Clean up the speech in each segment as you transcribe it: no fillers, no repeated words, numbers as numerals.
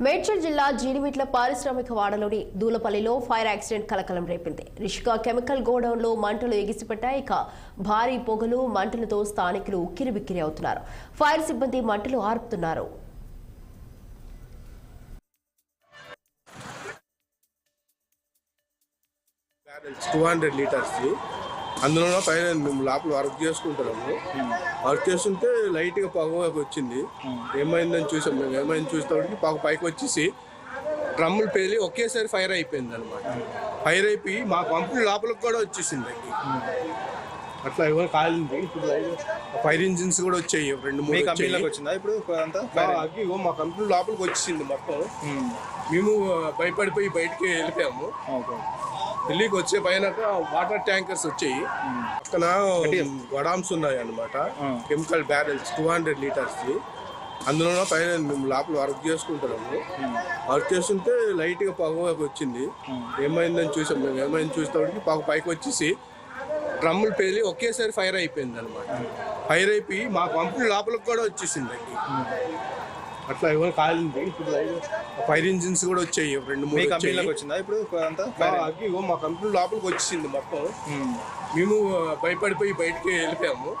మేడ్చల్ జిల్లా జీడిమిట్ల పారిశ్రామిక వాడలోని దూలపల్లిలో fire accident కలకలం రేపింది. రిషిక కెమికల్ గోడౌన్లో మంటలు ఎగిసిపడ్డాయి. భారీ పొగలు మంటలతో స్థానికులు ఉక్కిరిబిక్కిరి అవుతున్నారు. ఫైర్ సిబ్బంది మంటలు ఆర్పుతున్నారు. అందులో పైన మేము లోపల వర్క్ చేసుకుంటున్నాము. వర్క్ చేస్తుంటే లైట్గా పొగ వచ్చింది. ఏమైందని చూసాం. మేము ఏమైంది చూసేటప్పటికి పొగ పైకి వచ్చేసి డ్రమ్ములు పేలి ఒకేసారి ఫైర్ అయిపోయింది అనమాట. ఫైర్ అయిపోయి మా కంపెనీ లోపలికి కూడా వచ్చేసింది. అట్లా ఎవరు కాలింది. ఇప్పుడు ఫైర్ ఇంజిన్స్ కూడా వచ్చాయి. 2-3 వచ్చిందా ఇప్పుడు అగ్గి మా కంపెనీ లోపలికి వచ్చేసింది మొత్తం. మేము భయపడిపోయి బయటికి వెళ్ళిపోయాము. ఢిల్లీకి వచ్చే పైన వాటర్ ట్యాంకర్స్ వచ్చాయి. పక్కన గొడామ్స్ ఉన్నాయి అన్నమాట. Chemical barrels 200 litres. అందులో పైన మేము లోపల వర్క్ చేసుకుంటున్నాము. వర్క్ చేస్తుంటే లైట్గా పొగ వచ్చింది. ఏమైందని చూసాం. మేము ఏమైంది చూసేటప్పటికి పొగ పైకి వచ్చేసి డ్రమ్ములు పేలి ఒకేసారి ఫైర్ అయిపోయింది అనమాట. ఫైర్ అయిపోయి మా కంపెనీ లోపలికి కూడా వచ్చేసింది. అట్లా ఎవరు కాలింది. ఇప్పుడు ఫైర్ ఇంజిన్స్ కూడా వచ్చాయి. 2-3 వచ్చిందా ఇప్పుడు అగ్గి మా కంపెనీ లోపలికి వచ్చేసింది మొత్తం. మేము భయపడిపోయి బయటికి వెళ్ళిపోయాము.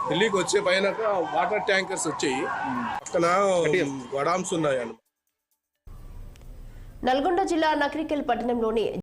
ఢిల్లీకి వచ్చే పైన వాటర్ ట్యాంకర్స్ వచ్చాయి. పక్కన గొడామ్స్ ఉన్నాయి. నల్గొండ జిల్లా నకరికల్ పట్టణంలోని